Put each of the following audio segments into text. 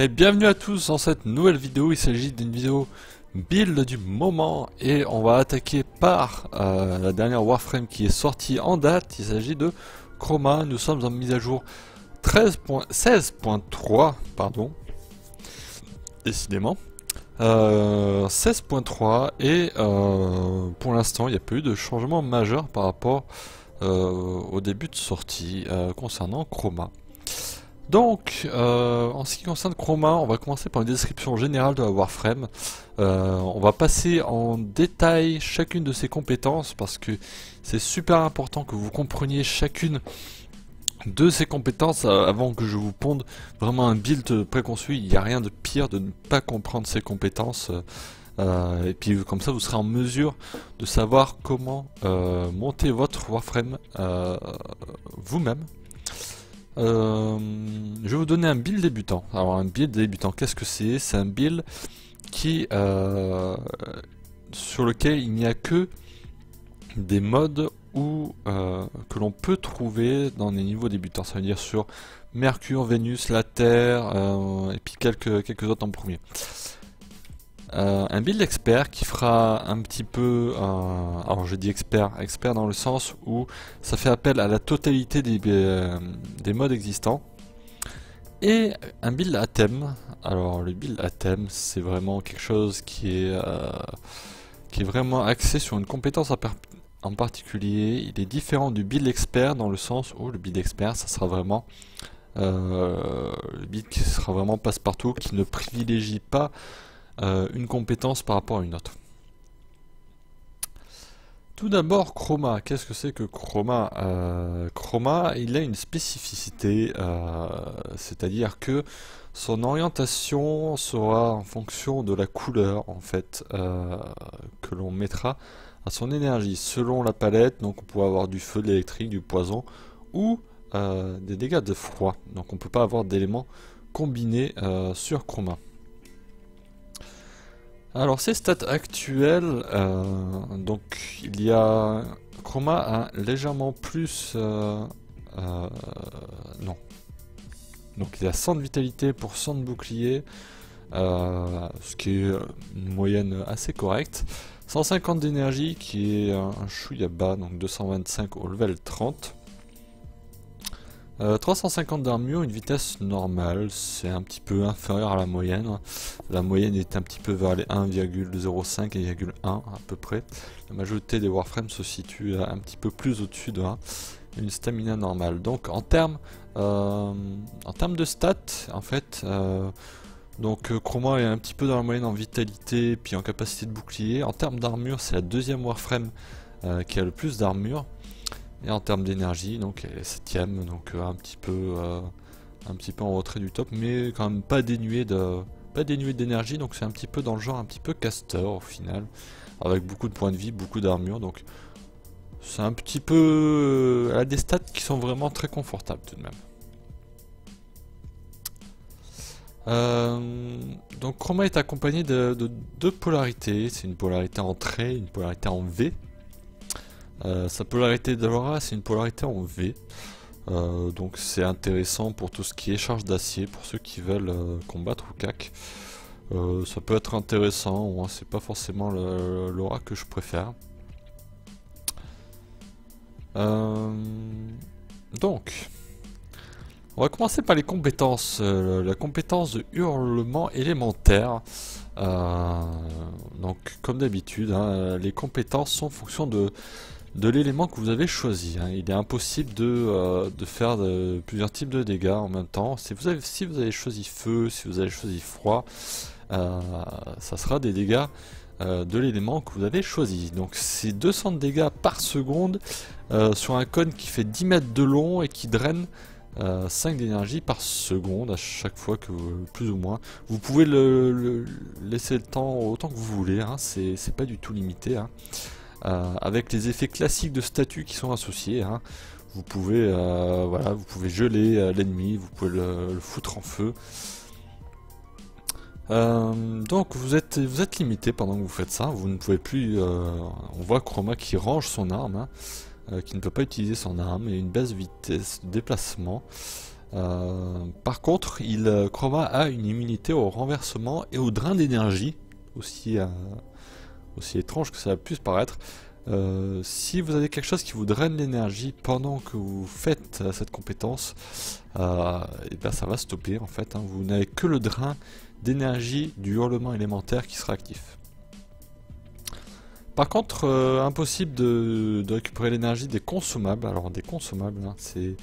Et bienvenue à tous dans cette nouvelle vidéo. Il s'agit d'une vidéo build du moment et on va attaquer par la dernière Warframe qui est sortie en date. Il s'agit de Chroma. Nous sommes en mise à jour 16.3, pardon, décidément 16.3 et pour l'instant il n'y a pas eu de changement majeur par rapport au début de sortie concernant Chroma. Donc, en ce qui concerne Chroma, on va commencer par une description générale de la Warframe. On va passer en détail chacune de ses compétences parce que c'est super important que vous compreniez chacune de ces compétences avant que je vous ponde vraiment un build préconçu. Il n'y a rien de pire de ne pas comprendre ces compétences. Et puis comme ça vous serez en mesure de savoir comment monter votre Warframe vous-même. Je vais vous donner un build débutant. Alors un build débutant, qu'est-ce que c'est? C'est un build qui sur lequel il n'y a que des modes que l'on peut trouver dans les niveaux débutants. Ça veut dire sur Mercure, Vénus, la Terre et puis quelques autres en premier. Un build expert qui fera un petit peu, alors je dis expert dans le sens où ça fait appel à la totalité des modes existants. Et un build à thème. Alors le build à thème c'est vraiment quelque chose qui est vraiment axé sur une compétence en particulier. Il est différent du build expert dans le sens où le build expert ça sera vraiment le build qui sera vraiment passe-partout, qui ne privilégie pas une compétence par rapport à une autre. Tout d'abord, Chroma. Qu'est-ce que c'est que Chroma? Chroma, il a une spécificité, c'est-à-dire que son orientation sera en fonction de la couleur en fait que l'on mettra à son énergie, selon la palette. Donc on pourra avoir du feu, de l'électrique, du poison ou des dégâts de froid. Donc on ne peut pas avoir d'éléments combinés sur Chroma. Alors ces stats actuelles, donc il y a Chroma a légèrement plus, non, donc il y a 100 de vitalité pour 100 de bouclier, ce qui est une moyenne assez correcte, 150 d'énergie qui est un chouïa bas, donc 225 au level 30. 350 d'armure, une vitesse normale, c'est un petit peu inférieur à la moyenne. La moyenne est un petit peu vers les 1,05 et 1,1 à peu près. La majorité des Warframes se situe un petit peu plus au-dessus de 1. Une stamina normale. Donc en termes de stats, en fait, donc Chroma est un petit peu dans la moyenne en vitalité puis en capacité de bouclier. En termes d'armure, c'est la deuxième Warframe qui a le plus d'armure. Et en termes d'énergie, donc elle est 7ème, donc un petit peu en retrait du top, mais quand même pas dénué d'énergie, donc c'est un petit peu dans le genre un petit peu caster au final, avec beaucoup de points de vie, beaucoup d'armure, donc c'est un petit peu elle a des stats qui sont vraiment très confortables tout de même. Donc Chroma est accompagné de deux polarités, c'est une polarité en trait, une polarité en V. Sa polarité de l'aura c'est une polarité en V, donc c'est intéressant pour tout ce qui est charge d'acier, pour ceux qui veulent combattre ou CAC. Ça peut être intéressant, moi c'est pas forcément l'aura que je préfère. Donc, on va commencer par les compétences. La compétence de hurlement élémentaire. Donc comme d'habitude, hein, les compétences sont en fonction de l'élément que vous avez choisi. Hein. Il est impossible de faire plusieurs types de dégâts en même temps. Si vous avez choisi feu, si vous avez choisi froid, ça sera des dégâts de l'élément que vous avez choisi. Donc c'est 200 de dégâts par seconde sur un cône qui fait 10 mètres de long et qui draine 5 d'énergie par seconde à chaque fois que plus ou moins. Vous pouvez le laisser le temps autant que vous voulez, hein. C'est pas du tout limité. Hein. Avec les effets classiques de statut qui sont associés, hein. Vous pouvez voilà, vous pouvez geler l'ennemi, vous pouvez le foutre en feu. Donc vous êtes limité pendant que vous faites ça. Vous ne pouvez plus. On voit Chroma qui range son arme, hein, qui ne peut pas utiliser son arme et une baisse vitesse de déplacement. Par contre, Chroma a une immunité au renversement et au drain d'énergie, aussi étrange que ça puisse paraître. Si vous avez quelque chose qui vous draine l'énergie pendant que vous faites cette compétence, et ben ça va stopper en fait, hein. Vous n'avez que le drain d'énergie du hurlement élémentaire qui sera actif. Par contre, impossible de récupérer l'énergie des consommables. Alors des consommables, hein, c'est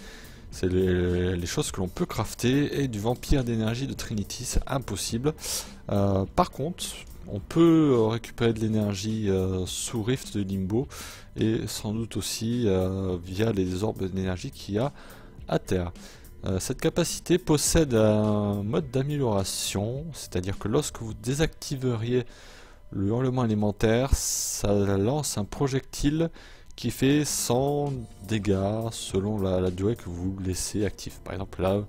les choses que l'on peut crafter, et du vampire d'énergie de Trinity, c'est impossible. Par contre, on peut récupérer de l'énergie sous Rift de Limbo, et sans doute aussi via les orbes d'énergie qu'il y a à terre. Cette capacité possède un mode d'amélioration, c'est-à-dire que lorsque vous désactiveriez le hurlement élémentaire, ça lance un projectile qui fait 100 dégâts selon la durée que vous laissez actif. Par exemple là,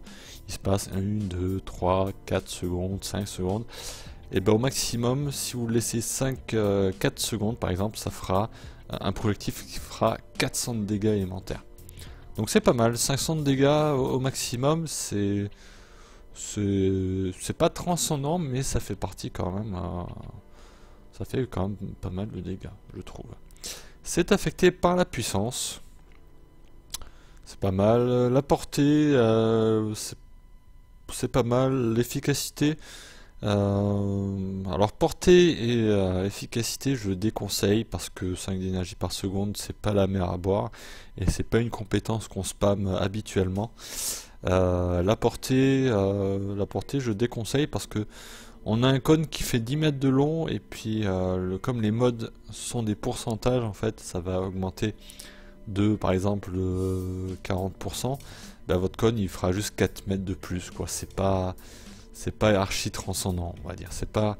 il se passe 1, 2, 3, 4 secondes, 5 secondes. Et bien au maximum, si vous laissez 4 secondes par exemple, ça fera un projectile qui fera 400 de dégâts élémentaires. Donc c'est pas mal, 500 de dégâts au maximum, c'est pas transcendant, mais ça fait partie quand même, ça fait quand même pas mal de dégâts, je trouve. C'est affecté par la puissance, c'est pas mal, la portée, c'est pas mal, l'efficacité. Alors portée et efficacité je déconseille parce que 5 d'énergie par seconde c'est pas la mer à boire et c'est pas une compétence qu'on spamme habituellement. La portée je déconseille parce que on a un cône qui fait 10 mètres de long et puis comme les modes sont des pourcentages en fait, ça va augmenter de par exemple 40%, ben, votre cône il fera juste 4 mètres de plus quoi. C'est pas archi transcendant, on va dire. C'est pas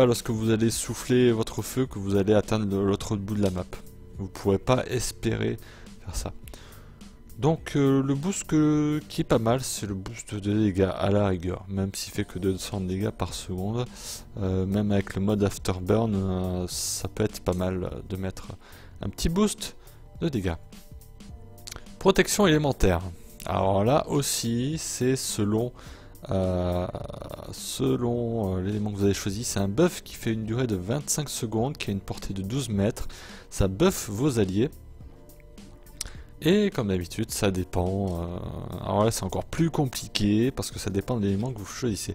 lorsque vous allez souffler votre feu que vous allez atteindre l'autre bout de la map. Vous pourrez pas espérer faire ça. Donc le boost qui est pas mal, c'est le boost de dégâts à la rigueur, même s'il fait que 200 dégâts par seconde. Même avec le mode Afterburn, ça peut être pas mal de mettre un petit boost de dégâts. Protection élémentaire. Alors là aussi, c'est selon l'élément que vous avez choisi. C'est un buff qui fait une durée de 25 secondes, qui a une portée de 12 mètres. Ça buff vos alliés. Et comme d'habitude, ça dépend. Alors là, c'est encore plus compliqué parce que ça dépend de l'élément que vous choisissez.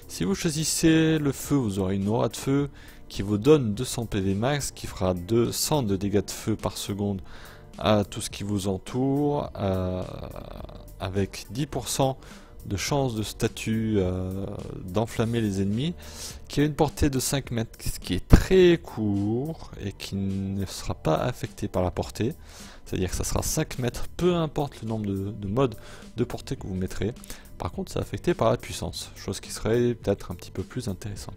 Si vous choisissez le feu, vous aurez une aura de feu qui vous donne 200 PV max, qui fera 200 de dégâts de feu par seconde à tout ce qui vous entoure, avec 10% de chance de statut d'enflammer les ennemis, qui a une portée de 5 mètres, ce qui est très court et qui ne sera pas affecté par la portée. C'est-à-dire que ça sera 5 mètres, peu importe le nombre de modes de portée que vous mettrez. Par contre, c'est affecté par la puissance, chose qui serait peut-être un petit peu plus intéressante.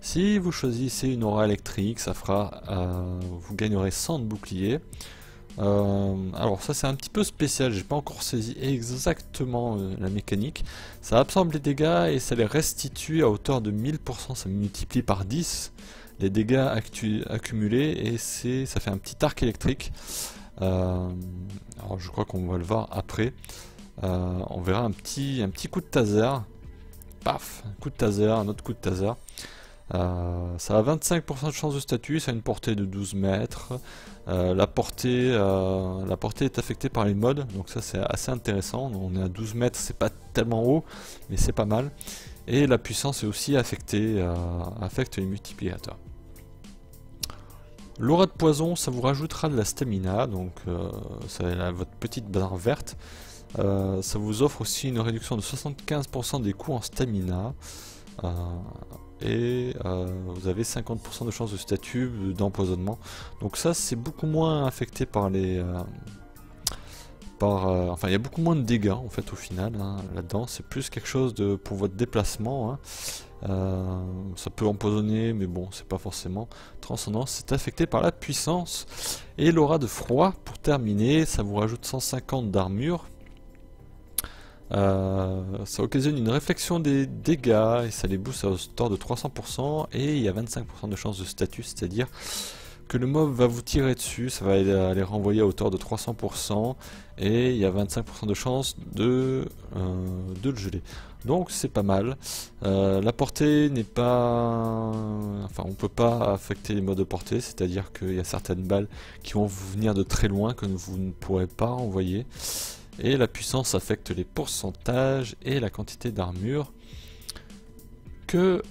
Si vous choisissez une aura électrique, ça fera, vous gagnerez 100 de bouclier. Alors ça c'est un petit peu spécial, j'ai pas encore saisi exactement la mécanique. Ça absorbe les dégâts et ça les restitue à hauteur de 1000%, ça multiplie par 10 les dégâts accumulés et ça fait un petit arc électrique. Alors je crois qu'on va le voir après. On verra un petit coup de taser. Paf, un coup de taser, un autre coup de taser. Ça a 25% de chance de statut, ça a une portée de 12 mètres. La portée est affectée par les modes, donc ça c'est assez intéressant. On est à 12 mètres, c'est pas tellement haut, mais c'est pas mal. Et la puissance est aussi affectée, affecte les multiplicateurs. L'aura de poison, ça vous rajoutera de la stamina, donc votre petite barre verte. Ça vous offre aussi une réduction de 75% des coûts en stamina. Et vous avez 50% de chance de statut d'empoisonnement. Donc ça c'est beaucoup moins affecté par les... enfin il y a beaucoup moins de dégâts en fait au final hein, là-dedans. C'est plus quelque chose pour votre déplacement. Hein. Ça peut empoisonner mais bon c'est pas forcément transcendant. C'est affecté par la puissance. Et l'aura de froid pour terminer, ça vous rajoute 150 d'armure. Ça occasionne une réflexion des dégâts et ça les booste à hauteur de 300% et il y a 25% de chance de statut, c'est-à-dire que le mob va vous tirer dessus, ça va les renvoyer à hauteur de 300% et il y a 25% de chance de le geler. Donc c'est pas mal. La portée n'est pas... Enfin, on peut pas affecter les modes de portée, c'est-à-dire qu'il y a certaines balles qui vont vous venir de très loin que vous ne pourrez pas renvoyer. Et la puissance affecte les pourcentages et la quantité d'armure que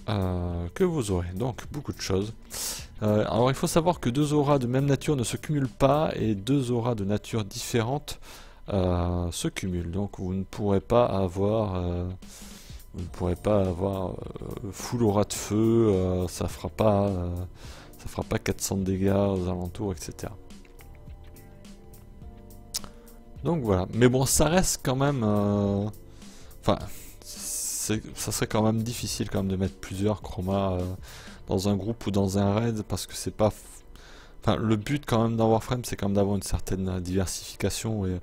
vous aurez. Donc beaucoup de choses. Alors il faut savoir que deux auras de même nature ne se cumulent pas et deux auras de nature différente se cumulent. Donc vous ne pourrez pas avoir full aura de feu, ça fera pas 400 dégâts aux alentours, etc. Donc voilà, mais bon, ça reste quand même, enfin, ça serait quand même difficile quand même de mettre plusieurs chromas dans un groupe ou dans un raid, parce que c'est pas, enfin, le but quand même dans Warframe, c'est quand même d'avoir une certaine diversification et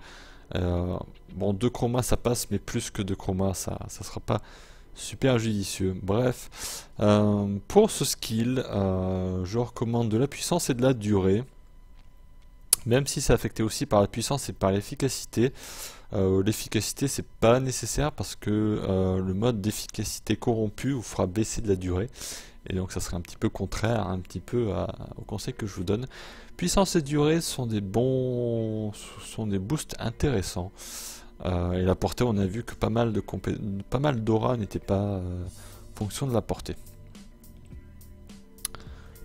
bon, 2 chromas ça passe, mais plus que 2 chromas ça sera pas super judicieux. Bref, pour ce skill, je recommande de la puissance et de la durée. Même si c'est affecté aussi par la puissance et par l'efficacité. L'efficacité c'est pas nécessaire parce que le mode d'efficacité corrompu vous fera baisser de la durée. Et donc ça serait un petit peu contraire un petit peu au conseil que je vous donne. Puissance et durée sont des boosts intéressants. Et la portée, on a vu que pas mal d'aura n'était pas fonction de la portée.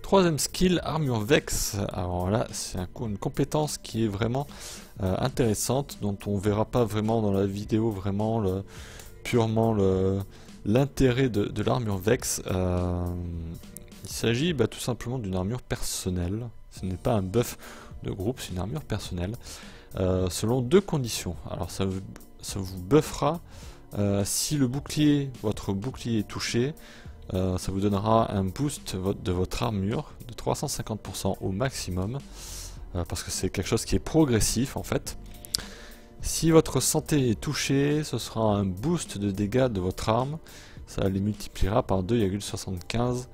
Troisième skill, armure Vex. Alors là, c'est une compétence qui est vraiment intéressante, dont on verra pas vraiment dans la vidéo vraiment purement l'intérêt de l'armure Vex. Il s'agit tout simplement d'une armure personnelle. Ce n'est pas un buff de groupe, c'est une armure personnelle. Selon 2 conditions. Alors ça vous buffera si votre bouclier est touché. Ça vous donnera un boost de votre armure de 350% au maximum, parce que c'est quelque chose qui est progressif en fait. Si votre santé est touchée, ce sera un boost de dégâts de votre arme, ça les multipliera par 2,75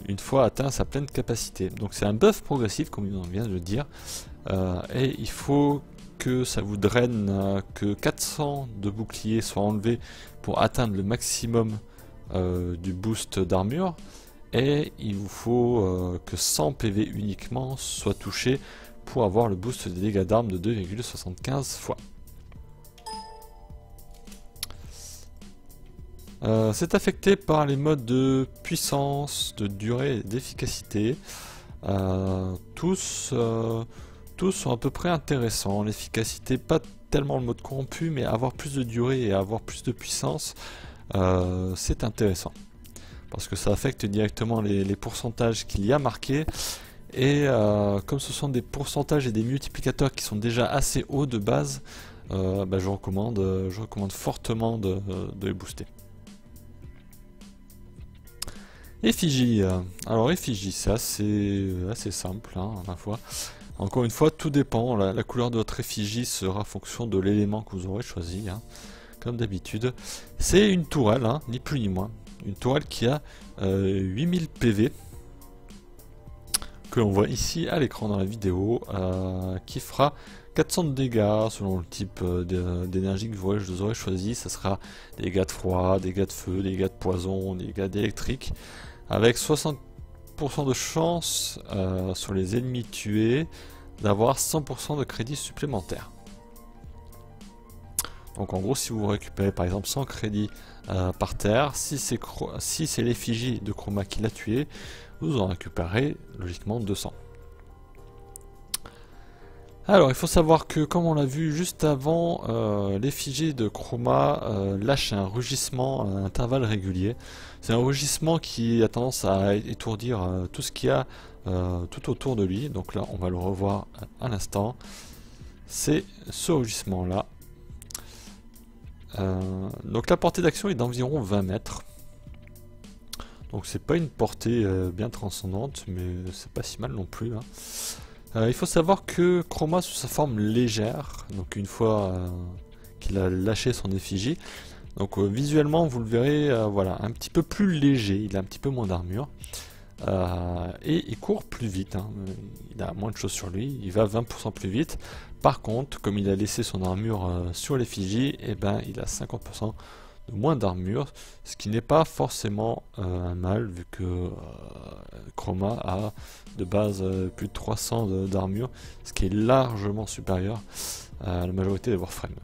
une fois atteint sa pleine capacité. Donc c'est un buff progressif comme on vient de le dire, et il faut que ça vous draine que 400 de bouclier soient enlevés pour atteindre le maximum du boost d'armure, et il vous faut que 100 PV uniquement soient touchés pour avoir le boost des dégâts d'armes de 2,75 fois. C'est affecté par les modes de puissance, de durée et d'efficacité. Tous sont à peu près intéressants. L'efficacité, pas tellement le mode corrompu, mais avoir plus de durée et avoir plus de puissance, c'est intéressant parce que ça affecte directement les pourcentages qu'il y a marqués, et comme ce sont des pourcentages et des multiplicateurs qui sont déjà assez hauts de base, je recommande fortement de les booster. Effigie, alors effigie, c'est assez simple ma foi. Encore une fois, tout dépend, la couleur de votre effigie sera fonction de l'élément que vous aurez choisi, comme d'habitude. C'est une tourelle, ni plus ni moins. Une tourelle qui a 8000 PV, que l'on voit ici à l'écran dans la vidéo, qui fera 400 de dégâts selon le type d'énergie que vous aurez choisi. Ça sera des dégâts de froid, des dégâts de feu, des dégâts de poison, des dégâts d'électrique, avec 60% de chance sur les ennemis tués d'avoir 100% de crédit supplémentaire. Donc en gros, si vous récupérez par exemple 100 crédits par terre, si c'est l'effigie de Chroma qui l'a tué, vous en récupérez logiquement 200. Alors il faut savoir que, comme on l'a vu juste avant, l'effigie de Chroma lâche un rugissement à intervalles réguliers. C'est un rugissement qui a tendance à étourdir tout ce qu'il y a tout autour de lui. Donc là on va le revoir à l'instant. C'est ce rugissement là. Donc la portée d'action est d'environ 20 mètres. Donc c'est pas une portée bien transcendante, mais c'est pas si mal non plus. Il faut savoir que Chroma sous sa forme légère, donc une fois qu'il a lâché son effigie, donc visuellement vous le verrez, voilà, un petit peu plus léger, il a un petit peu moins d'armure. et il court plus vite, hein. Il a moins de choses sur lui, il va 20% plus vite. Par contre, comme il a laissé son armure sur l'effigie, et ben il a 50% de moins d'armure, ce qui n'est pas forcément un mal, vu que Chroma a de base plus de 300 d'armure, ce qui est largement supérieur à la majorité des Warframes.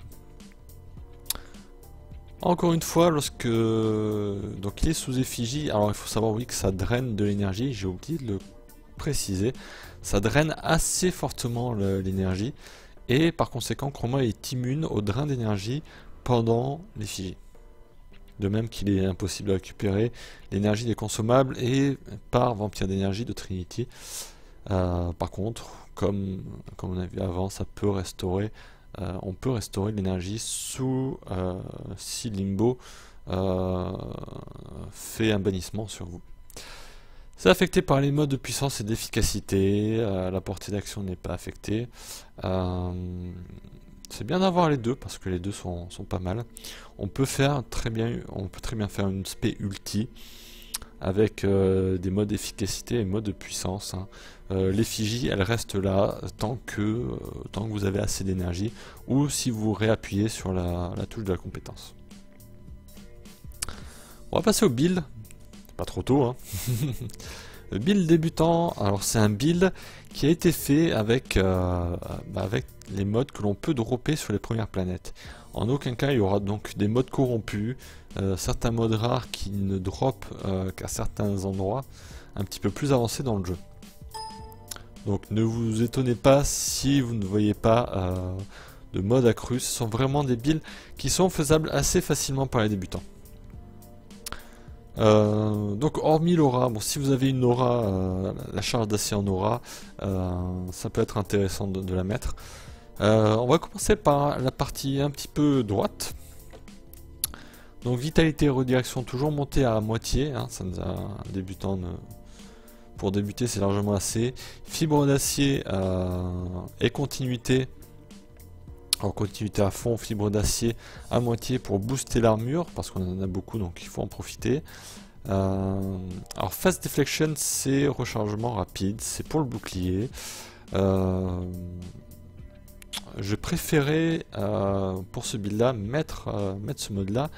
Encore une fois, lorsque donc il est sous effigie, alors il faut savoir oui que ça draine de l'énergie, j'ai oublié de le préciser, ça draine assez fortement l'énergie, et par conséquent Chroma est immune au drain d'énergie pendant l'effigie. De même qu'il est impossible de récupérer l'énergie des consommables et par vampire d'énergie de Trinity. Par contre, comme on a vu avant, ça peut restaurer. On peut restaurer l'énergie sous si Limbo fait un bannissement sur vous. C'est affecté par les modes de puissance et d'efficacité. La portée d'action n'est pas affectée. C'est bien d'avoir les deux parce que les deux sont pas mal. On peut très bien faire une spé ulti avec des modes d'efficacité et modes de puissance, hein. L'effigie elle reste là tant que vous avez assez d'énergie ou si vous réappuyez sur la touche de la compétence. On va passer au build, pas trop tôt, hein. Le build débutant, alors c'est un build qui a été fait avec les modes que l'on peut dropper sur les premières planètes. En aucun cas il y aura donc des modes corrompus, certains modes rares qui ne dropent qu'à certains endroits un petit peu plus avancés dans le jeu. Donc ne vous étonnez pas si vous ne voyez pas de mode accru, ce sont vraiment des builds qui sont faisables assez facilement par les débutants. Donc hormis l'aura, bon si vous avez une aura, la charge d'acier en aura, ça peut être intéressant de la mettre. On va commencer par la partie un petit peu droite. Donc vitalité et redirection toujours montée à moitié, hein, ça nous a un débutant pour débuter c'est largement assez. Fibre d'acier et continuité. En continuité à fond, fibre d'acier à moitié pour booster l'armure, parce qu'on en a beaucoup donc il faut en profiter. Alors fast deflection c'est rechargement rapide, c'est pour le bouclier. Je préférais pour ce build là mettre ce mode là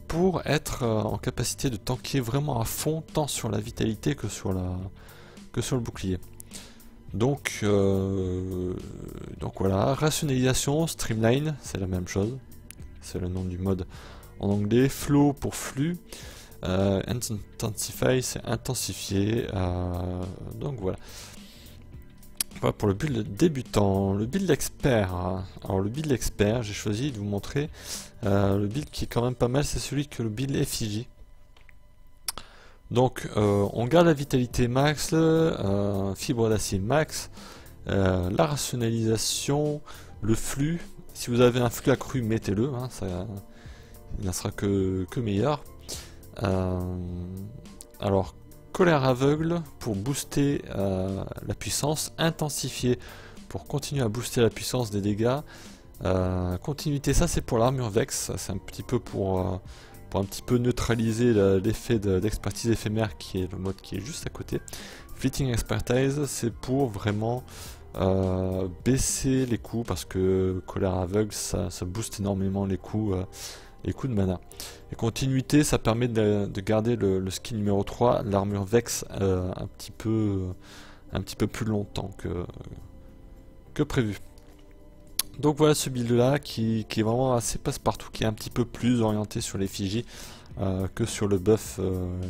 pour être en capacité de tanker vraiment à fond tant sur la vitalité que sur le bouclier. Donc voilà, rationalisation, streamline, c'est la même chose, c'est le nom du mode en anglais. Flow pour flux, intensify c'est intensifier, donc voilà. Voilà pour le build débutant. Le build expert, alors le build expert, j'ai choisi de vous montrer le build qui est quand même pas mal, c'est celui que le build effigie. Donc on garde la vitalité max, fibre d'acier max, la rationalisation, le flux. Si vous avez un flux accru, mettez-le, hein, il n'en sera que meilleur. Alors colère aveugle pour booster la puissance, intensifier pour continuer à booster la puissance des dégâts. Continuité, ça c'est pour l'armure Vex, c'est un petit peu pour un petit peu neutraliser l'effet d'expertise éphémère qui est le mode qui est juste à côté. Fleeting Expertise c'est pour vraiment baisser les coûts parce que colère aveugle ça booste énormément les coûts de mana. Et continuité ça permet de garder le skill numéro 3, l'armure Vex un petit peu plus longtemps que prévu. Donc voilà ce build là qui est vraiment assez passe-partout, qui est un petit peu plus orienté sur l'effigie que sur le buff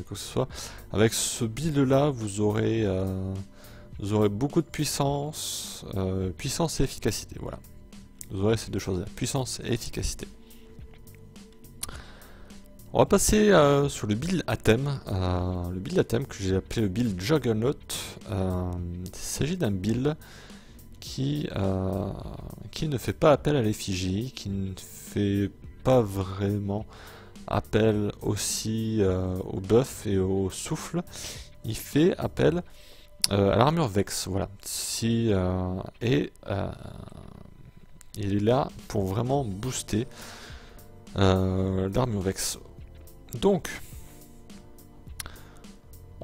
que ce soit. Avec ce build là vous aurez beaucoup de puissance, puissance et efficacité, voilà. Vous aurez ces deux choses là, puissance et efficacité. On va passer sur le build à thème, que j'ai appelé le build Juggernaut. Il s'agit d'un build qui ne fait pas appel à l'effigie, qui ne fait pas vraiment appel aussi au buff et au souffle. Il fait appel à l'armure Vex, voilà. Il est là pour vraiment booster l'armure Vex. Donc,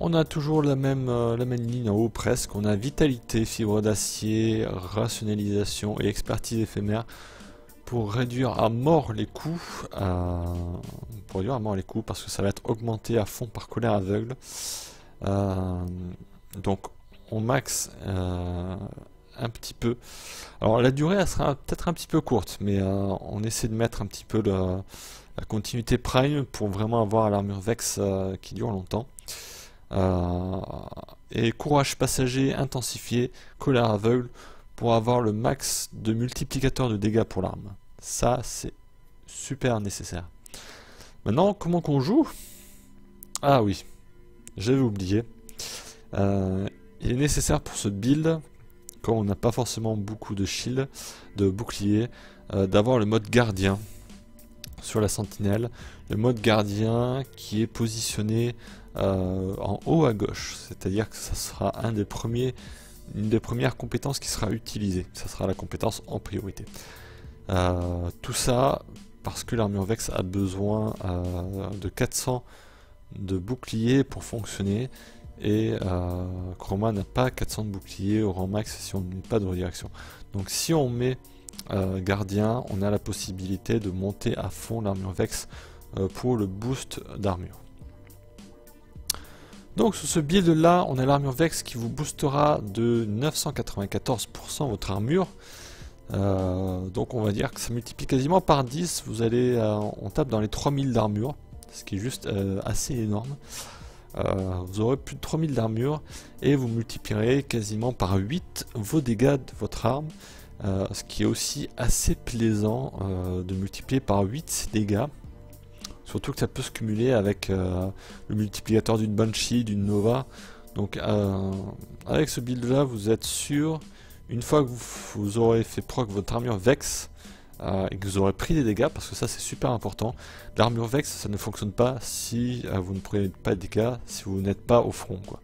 On a toujours la même ligne en haut presque. On a vitalité, fibre d'acier, rationalisation et expertise éphémère pour réduire à mort les coûts. Parce que ça va être augmenté à fond par colère aveugle. Donc on max un petit peu. Alors la durée elle sera peut-être un petit peu courte, mais on essaie de mettre un petit peu la continuité prime pour vraiment avoir l'armure Vex qui dure longtemps. Et courage passager intensifié, colère aveugle pour avoir le max de multiplicateur de dégâts pour l'arme. Ça c'est super nécessaire. Maintenant comment qu'on joue? Ah oui, j'avais oublié. Il est nécessaire pour ce build, quand on n'a pas forcément beaucoup de shield, de bouclier, d'avoir le mode gardien sur la sentinelle. Le mode gardien qui est positionné en haut à gauche, c'est-à-dire que ça sera une des premières compétences qui sera utilisée. Ça sera la compétence en priorité. Tout ça parce que l'armure Vex a besoin de 400 de bouclier pour fonctionner. Et Chroma n'a pas 400 de bouclier au rang max si on ne met pas de redirection. Donc si on met gardien, on a la possibilité de monter à fond l'armure Vex pour le boost d'armure. Donc sur ce build là, on a l'armure Vex qui vous boostera de 994% votre armure. Donc on va dire que ça multiplie quasiment par 10, on tape dans les 3000 d'armure, ce qui est juste assez énorme. Vous aurez plus de 3000 d'armure et vous multiplierez quasiment par 8 vos dégâts de votre arme, ce qui est aussi assez plaisant de multiplier par 8 ces dégâts, surtout que ça peut se cumuler avec le multiplicateur d'une Banshee, d'une Nova. Donc avec ce build là vous êtes sûr, une fois que vous aurez fait proc votre armure Vex, et que vous aurez pris des dégâts, parce que ça c'est super important. L'armure Vex ça ne fonctionne pas si vous ne prenez pas de dégâts, si vous n'êtes pas au front quoi.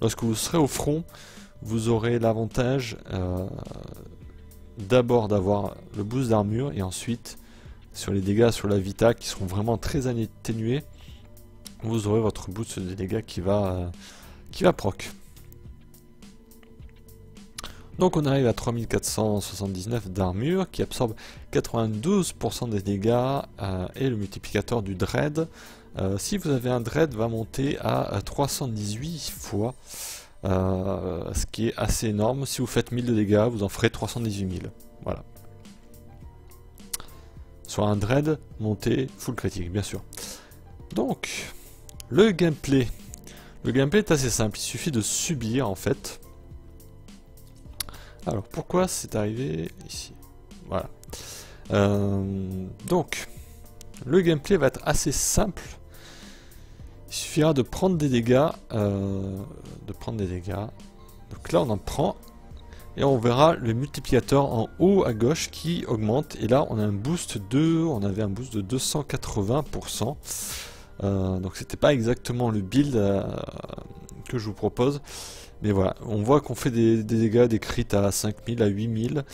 Lorsque vous serez au front, vous aurez l'avantage d'abord d'avoir le boost d'armure, et ensuite sur les dégâts sur la Vita qui seront vraiment très atténués, vous aurez votre boost de dégâts qui va proc. Donc on arrive à 3479 d'armure qui absorbe 92% des dégâts et le multiplicateur du dread. Si vous avez un dread va monter à 318 fois, ce qui est assez énorme. Si vous faites 1000 de dégâts, vous en ferez 318 000. Voilà. Sur un dread monté full critique bien sûr. Donc le gameplay. Le gameplay est assez simple, il suffit de subir en fait. Alors pourquoi c'est arrivé ici? Voilà. Donc le gameplay va être assez simple. Il suffira de prendre des dégâts. Donc là on en prend. Et on verra le multiplicateur en haut à gauche qui augmente. Et là on a un boost on avait un boost de 280%. Donc c'était pas exactement le build que je vous propose. Mais voilà, on voit qu'on fait des dégâts, des crits à 5000, à 8000.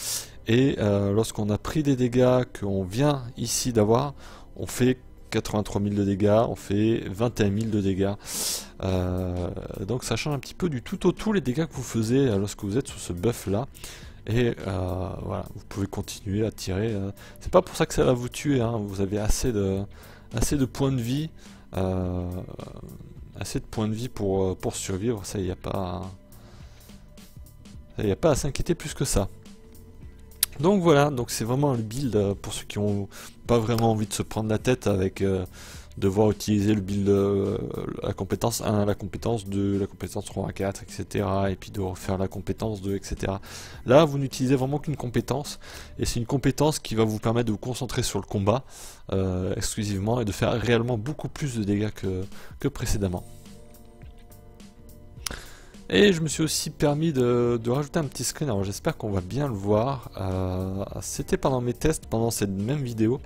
Et lorsqu'on a pris des dégâts qu'on vient ici d'avoir, on fait 83 000 de dégâts, on fait 21 000 de dégâts. Donc ça change un petit peu du tout au tout les dégâts que vous faisiez lorsque vous êtes sous ce buff là. Et voilà, vous pouvez continuer à tirer. C'est pas pour ça que ça va vous tuer, hein. Vous avez assez de points de vie. Assez de points de vie pour survivre, ça il n'y a pas à s'inquiéter plus que ça. Donc voilà, donc c'est vraiment le build pour ceux qui n'ont pas vraiment envie de se prendre la tête avec devoir utiliser le build la compétence 1, la compétence 2, la compétence 3, 4, etc. et puis de refaire la compétence 2, etc. Là vous n'utilisez vraiment qu'une compétence, et c'est une compétence qui va vous permettre de vous concentrer sur le combat exclusivement et de faire réellement beaucoup plus de dégâts que précédemment. Et je me suis aussi permis de rajouter un petit screen, alors j'espère qu'on va bien le voir. C'était pendant mes tests, pendant cette même vidéo.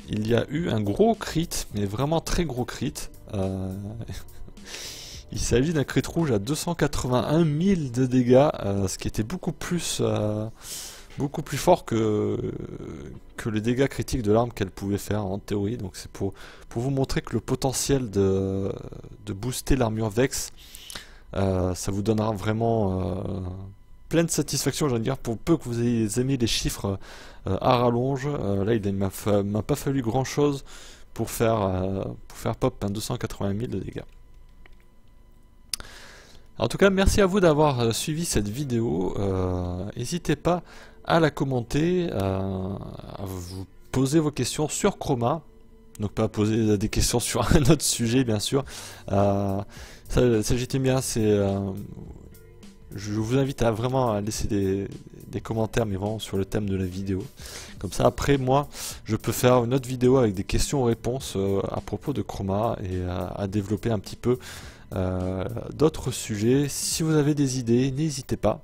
Il y a eu un gros crit, mais vraiment très gros crit. Il s'agit d'un crit rouge à 281 000 de dégâts, ce qui était beaucoup plus beaucoup plus fort que les dégâts critiques de l'arme qu'elle pouvait faire en théorie. Donc c'est pour vous montrer que le potentiel de booster l'armure Vex, ça vous donnera vraiment pleine satisfaction, j'ai envie de dire, pour peu que vous ayez aimé les chiffres à rallonge. Là il m'a pas fallu grand chose pour faire pop un 280 000 de dégâts. En tout cas, merci à vous d'avoir suivi cette vidéo. N'hésitez pas à la commenter, à vous poser vos questions sur Chroma. Donc pas poser des questions sur un autre sujet, bien sûr. Ça j'étais bien, je vous invite à vraiment laisser des commentaires, mais vraiment sur le thème de la vidéo. Comme ça, après, moi, je peux faire une autre vidéo avec des questions-réponses à propos de Chroma et à développer un petit peu d'autres sujets. Si vous avez des idées, n'hésitez pas.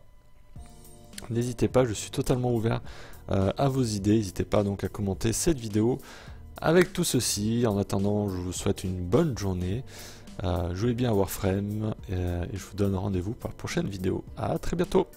N'hésitez pas, je suis totalement ouvert à vos idées. N'hésitez pas donc à commenter cette vidéo avec tout ceci. En attendant, je vous souhaite une bonne journée. Jouez bien à Warframe et je vous donne rendez-vous pour la prochaine vidéo. À très bientôt.